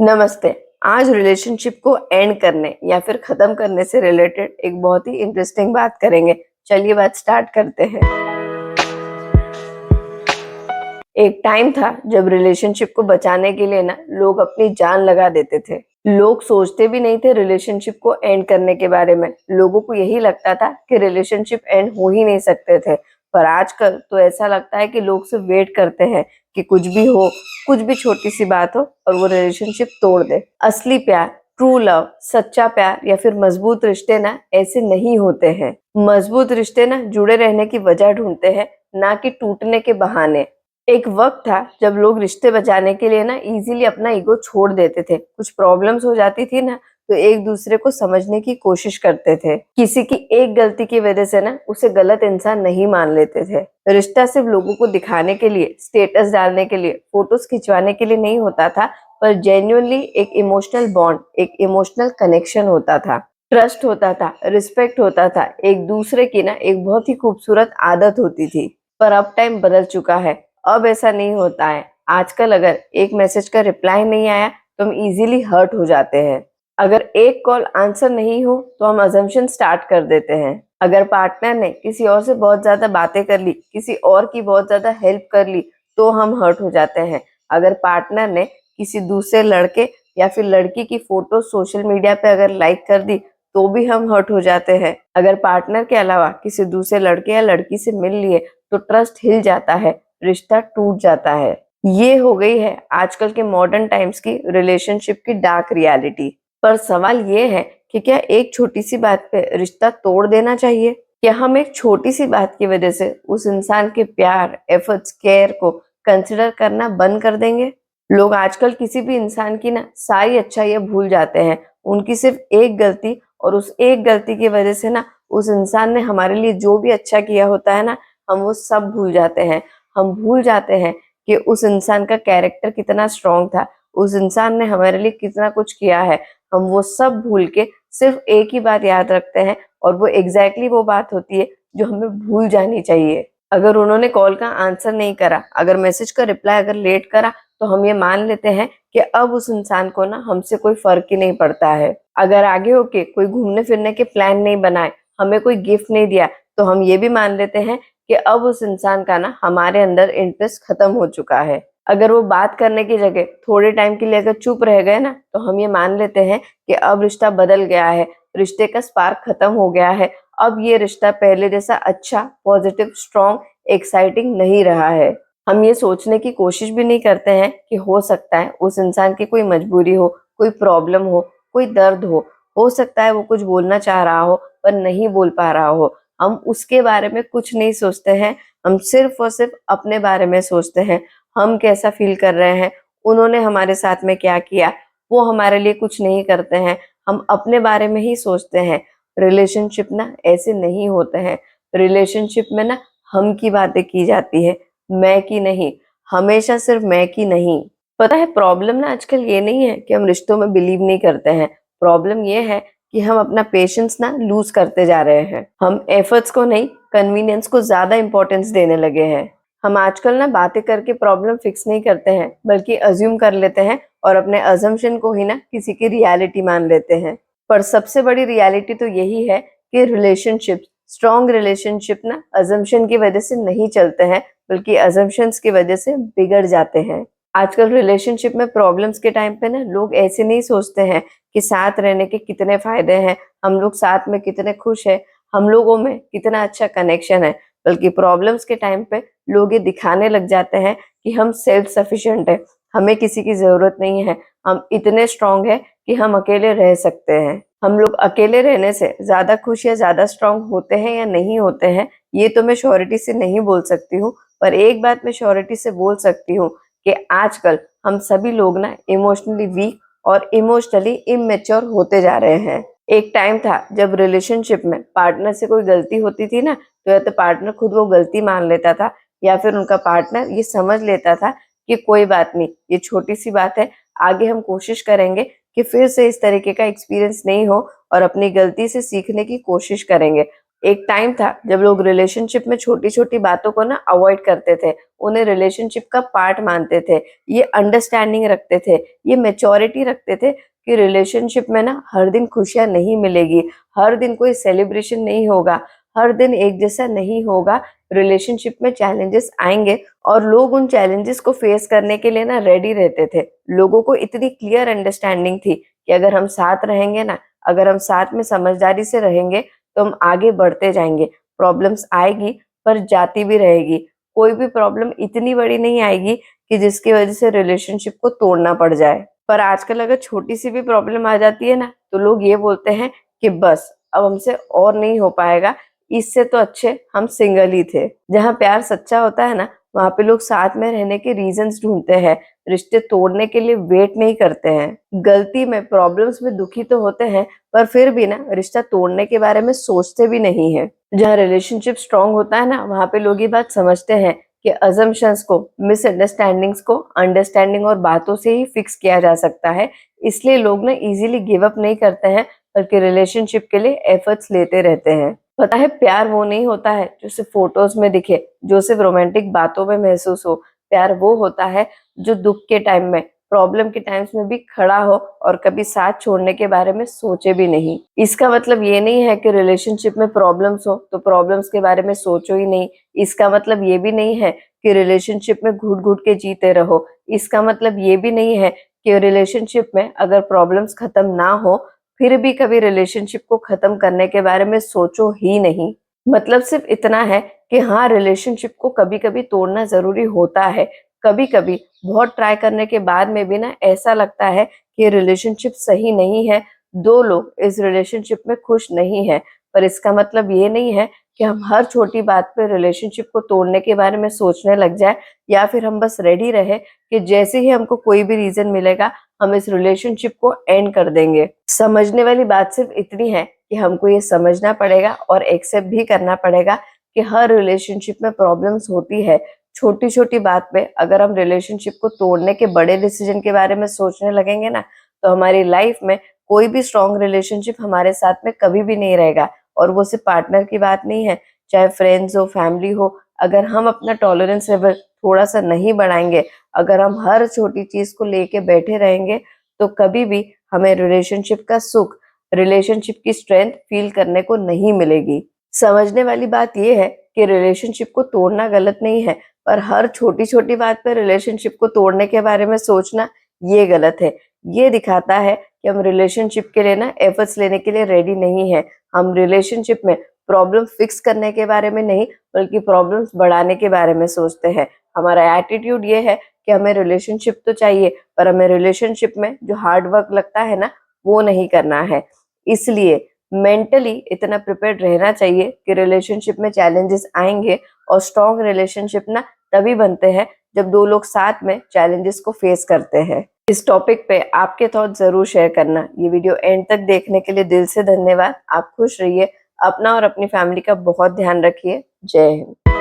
नमस्ते। आज रिलेशनशिप को एंड करने या फिर खत्म करने से रिलेटेड एक बहुत ही इंटरेस्टिंग बात करेंगे। चलिए बात स्टार्ट करते हैं। एक टाइम था जब रिलेशनशिप को बचाने के लिए ना लोग अपनी जान लगा देते थे। लोग सोचते भी नहीं थे रिलेशनशिप को एंड करने के बारे में। लोगों को यही लगता था कि रिलेशनशिप एंड हो ही नहीं सकते थे। पर आजकल तो ऐसा लगता है कि लोग सिर्फ वेट करते हैं कि कुछ भी हो, कुछ भी छोटी सी बात हो और वो रिलेशनशिप तोड़ दे। असली प्यार, ट्रू लव, सच्चा प्यार या फिर मजबूत रिश्ते ना ऐसे नहीं होते हैं। मजबूत रिश्ते ना जुड़े रहने की वजह ढूंढते हैं, ना कि टूटने के बहाने। एक वक्त था जब लोग रिश्ते बचाने के लिए ना इजीली अपना ईगो छोड़ देते थे। कुछ प्रॉब्लम्स हो जाती थी ना तो एक दूसरे को समझने की कोशिश करते थे। किसी की एक गलती की वजह से ना उसे गलत इंसान नहीं मान लेते थे। रिश्ता सिर्फ लोगों को दिखाने के लिए, स्टेटस डालने के लिए, फोटोज खिंचवाने के लिए नहीं होता था, पर जेन्युइनली एक इमोशनल बॉन्ड, एक इमोशनल कनेक्शन होता था। ट्रस्ट होता था, रिस्पेक्ट होता था, एक दूसरे की ना एक बहुत ही खूबसूरत आदत होती थी। पर अब टाइम बदल चुका है। अब ऐसा नहीं होता है। आजकल अगर एक मैसेज का रिप्लाई नहीं आया तो हम इजीली हर्ट हो जाते हैं। अगर एक कॉल आंसर नहीं हो तो हम अजम्पशन स्टार्ट कर देते हैं। अगर पार्टनर ने किसी और से बहुत ज्यादा बातें कर ली, किसी और की बहुत ज्यादा हेल्प कर ली तो हम हर्ट हो जाते हैं। अगर पार्टनर ने किसी दूसरे लड़के या फिर लड़की की फोटो सोशल मीडिया पे अगर लाइक कर दी तो भी हम हर्ट हो जाते हैं। अगर पार्टनर के अलावा किसी दूसरे लड़के या लड़की से मिल लिए तो ट्रस्ट हिल जाता है, रिश्ता टूट जाता है। ये हो गई है आजकल के मॉडर्न टाइम्स की रिलेशनशिप की डार्क रियलिटी। पर सवाल ये है कि क्या एक छोटी सी बात पे रिश्ता तोड़ देना चाहिए? क्या हम एक छोटी सी बात की वजह से उस इंसान के प्यार, एफर्ट्स, केयर को कंसिडर करना बंद कर देंगे? लोग आजकल किसी भी इंसान की ना सारी अच्छाइयां भूल जाते हैं। उनकी सिर्फ एक गलती, और उस एक गलती की वजह से ना उस इंसान ने हमारे लिए जो भी अच्छा किया होता है ना, हम वो सब भूल जाते हैं। हम भूल जाते हैं कि उस इंसान का कैरेक्टर कितना स्ट्रांग था, उस इंसान ने हमारे लिए कितना कुछ किया है। हम वो सब भूल के सिर्फ एक ही बात याद रखते हैं, और वो एग्जैक्टली वो बात होती है जो हमें भूल जानी चाहिए। अगर उन्होंने कॉल का आंसर नहीं करा, अगर मैसेज का रिप्लाई अगर लेट करा, तो हम ये मान लेते हैं कि अब उस इंसान को ना हमसे कोई फर्क ही नहीं पड़ता है। अगर आगे होके कोई घूमने फिरने के प्लान नहीं बनाए, हमें कोई गिफ्ट नहीं दिया, तो हम ये भी मान लेते हैं कि अब उस इंसान का ना हमारे अंदर इंटरेस्ट खत्म हो चुका है। अगर वो बात करने की जगह थोड़े टाइम के लिए अगर चुप रह गए ना, तो हम ये मान लेते हैं कि अब रिश्ता बदल गया है, रिश्ते का स्पार्क खत्म हो गया है। अब ये रिश्ता पहले जैसा अच्छा, पॉजिटिव, स्ट्रॉन्ग, एक्साइटिंग नहीं रहा है। हम ये सोचने की कोशिश भी नहीं करते हैं कि हो सकता है उस इंसान की कोई मजबूरी हो, कोई प्रॉब्लम हो, कोई दर्द हो सकता है वो कुछ बोलना चाह रहा हो पर नहीं बोल पा रहा हो। हम उसके बारे में कुछ नहीं सोचते हैं। हम सिर्फ और सिर्फ अपने बारे में सोचते हैं। हम कैसा फील कर रहे हैं, उन्होंने हमारे साथ में क्या किया, वो हमारे लिए कुछ नहीं करते हैं। हम अपने बारे में ही सोचते हैं। रिलेशनशिप ना ऐसे नहीं होते हैं। रिलेशनशिप में ना हम की बातें की जाती है, मैं की नहीं। हमेशा सिर्फ मैं की नहीं। पता है प्रॉब्लम ना आजकल ये नहीं है कि हम रिश्तों में बिलीव नहीं करते हैं। प्रॉब्लम ये है कि हम अपना पेशेंस ना लूज करते जा रहे हैं। हम एफर्ट्स को नहीं, कन्वीनियंस को ज्यादा इंपॉर्टेंस देने लगे हैं। हम आजकल ना बातें करके प्रॉब्लम फिक्स नहीं करते हैं, बल्कि अज्यूम कर लेते हैं और अपने अजम्पशन को ही ना किसी की रियलिटी मान लेते हैं। पर सबसे बड़ी रियलिटी तो यही है कि रिलेशनशिप, स्ट्रॉन्ग रिलेशनशिप ना अजम्पशन की वजह से नहीं चलते हैं, बल्कि अजम्पशंस की वजह से बिगड़ जाते हैं। आजकल रिलेशनशिप में प्रॉब्लम्स के टाइम पे ना लोग ऐसे नहीं सोचते हैं कि साथ रहने के कितने फायदे हैं, हम लोग साथ में कितने खुश हैं, हम लोगों में कितना अच्छा कनेक्शन है। बल्कि प्रॉब्लम्स के टाइम पे लोग ये दिखाने लग जाते हैं कि हम सेल्फ सफिशिएंट है, हमें किसी की जरूरत नहीं है, हम इतने स्ट्रांग है कि हम अकेले रह सकते हैं। हम लोग अकेले रहने से ज्यादा खुश या ज्यादा स्ट्रांग होते हैं या नहीं होते हैं, ये तो मैं श्योरिटी से नहीं बोल सकती हूँ। पर एक बात मैं श्योरिटी से बोल सकती हूँ कि आजकल हम सभी लोग ना इमोशनली वीक और इमोशनली इमेच्योर होते जा रहे हैं। एक टाइम था जब रिलेशनशिप में पार्टनर से कोई गलती होती थी ना, तो या तो पार्टनर खुद वो गलती मान लेता था, या फिर उनका पार्टनर ये समझ लेता था कि कोई बात नहीं, ये छोटी सी बात है, आगे हम कोशिश करेंगे कि फिर से इस तरीके का एक्सपीरियंस नहीं हो और अपनी गलती से सीखने की कोशिश करेंगे। एक टाइम था जब लोग रिलेशनशिप में छोटी-छोटी बातों को ना अवॉइड करते थे, उन्हें रिलेशनशिप का पार्ट मानते थे, ये अंडरस्टैंडिंग रखते थे, ये मैच्योरिटी रखते थे कि रिलेशनशिप में ना हर दिन खुशियाँ नहीं मिलेगी, हर दिन कोई सेलिब्रेशन नहीं होगा, हर दिन एक जैसा नहीं होगा, रिलेशनशिप में चैलेंजेस आएँगे और लोग उन चैलेंजेस को फेस करने के लिए ना रेडी रहते थे। लोगों को इतनी क्लियर अंडरस्टैंडिंग थी कि अगर हम साथ रहेंगे ना, अगर हम साथ में समझदारी से रहेंगे तो हम आगे बढ़ते जाएँगे। प्रॉब्लम्स आएगी पर जाती भी रहेगी। कोई भी प्रॉब्लम इतनी बड़ी नहीं आएगी कि जिसकी वजह से रिलेशनशिप को तोड़ना पड़ जाए। पर आजकल अगर छोटी-सी भी प्रॉब्लम आ जाती है ना, तो लोग ये बोलते हैं कि बस अब हमसे और नहीं हो पाएगा, इससे तो अच्छे हम सिंगल ही थे। जहाँ प्यार सच्चा होता है ना, वहाँ पे लोग साथ में रहने के रीज़न्स ढूँढते हैं, रिश्ते तोड़ने के लिए वेट नहीं करते हैं। गलती में, प्रॉब्लम्स में दुखी तो होते हैं, पर फिर भी ना रिश्ता तोड़ने के बारे में सोचते भी नहीं हैं। जहाँ रिलेशनशिप स्ट्रॉन्ग होता है ना, वहाँ पे लोग ये बात समझते हैं कि असम्पशन्स को, मिसअंडरस्टैंडिंग्स को अंडरस्टैंडिंग और बातों से ही फिक्स किया जा सकता है। इसलिए लोग ना इज़िली गिव अप नहीं करते हैं, बल्कि रिलेशनशिप के लिए एफर्ट्स लेते रहते हैं। पता है प्यार वो नहीं होता है जो सिर्फ फोटोज़ में दिखे, जो सिर्फ रोमांटिक बातों में महसूस हो। प्यार वो होता है जो दुःख के टाइम में, प्रॉब्लम के टाइम्स में भी खड़ा हो और कभी साथ छोड़ने के बारे में सोचे भी नहीं। इसका मतलब ये नहीं है कि रिलेशनशिप में प्रॉब्लम्स हो तो प्रॉब्लम्स के बारे में सोचो ही नहीं। इसका मतलब ये भी नहीं है कि रिलेशनशिप में घुट-घुट के जीते रहो। इसका मतलब ये भी नहीं है कि रिलेशनशिप में अगर प्रॉब्लम्स खत्म ना हो, फिर भी कभी रिलेशनशिप को खत्म करने के बारे में सोचो ही नहीं। मतलब सिर्फ इतना है कि हाँ, रिलेशनशिप को कभी-कभी तोड़ना ज़रूरी होता है। कभी-कभी बहुत ट्राई करने के बाद में भी ना ऐसा लगता है कि रिलेशनशिप सही नहीं है, 2 लोग इस रिलेशनशिप में खुश नहीं हैं। पर इसका मतलब ये नहीं है कि हम हर छोटी बात पे रिलेशनशिप को तोड़ने के बारे में सोचने लग जाएँ या फिर हम बस रेडी रहे कि जैसे ही हमको कोई भी रीज़न मिलेगा, हम इस रिलेशनशिप को एंड कर देंगे। समझने वाली बात सिर्फ इतनी है कि हमको ये समझना पड़ेगा और एक्सेप्ट भी करना पड़ेगा कि हर रिलेशनशिप में प्रॉब्लम्स होती है। छोटी-छोटी बात पे अगर हम रिलेशनशिप को तोड़ने के बड़े डिसीजन के बारे में सोचने लगेंगे ना, तो हमारी लाइफ में कोई भी स्ट्रॉन्ग रिलेशनशिप हमारे साथ में कभी भी नहीं रहेगा और वो सिर्फ पार्टनर की बात नहीं है, चाहे फ्रेंड्स हो, फैमिली हो, अगर हम अपना टॉलरेंस लेवल थोड़ा-सा नहीं बढ़ाएँगे, अगर हम हर छोटी चीज़ को लेके बैठे रहेंगे, तो कभी भी हमें रिलेशनशिप का सुख, रिलेशनशिप की स्ट्रेंथ फ़ील करने को नहीं मिलेगी। समझने वाली बात ये है कि रिलेशनशिप को तोड़ना गलत नहीं है, पर हर छोटी-छोटी बात पे रिलेशनशिप को तोड़ने के बारे में सोचना ये गलत है। ये दिखाता है कि हम रिलेशनशिप के लिए ना एफर्ट्स लेने के लिए रेडी नहीं हैं। हम रिलेशनशिप में प्रॉब्लम फिक्स करने के बारे में नहीं, बल्कि प्रॉब्लम्स बढ़ाने के बारे में सोचते हैं। हमारा एटीट्यूड ये है कि हमें रिलेशनशिप तो चाहिए, पर हमें रिलेशनशिप में जो हार्ड वर्क लगता है ना, वो नहीं करना है। इसलिए मेंटली इतना प्रिपेयर्ड रहना चाहिए कि रिलेशनशिप में चैलेंजेस आएँगे और स्ट्रॉन्ग रिलेशनशिप ना तभी बनते हैं जब 2 लोग साथ में चैलेंजेस को फेस करते हैं। इस टॉपिक पे आपके थॉट ज़रूर शेयर करना। ये वीडियो एंड तक देखने के लिए दिल से धन्यवाद। आप खुश रहिए, अपना और अपनी फैमिली का बहुत ध्यान रखिए। जय हिंद।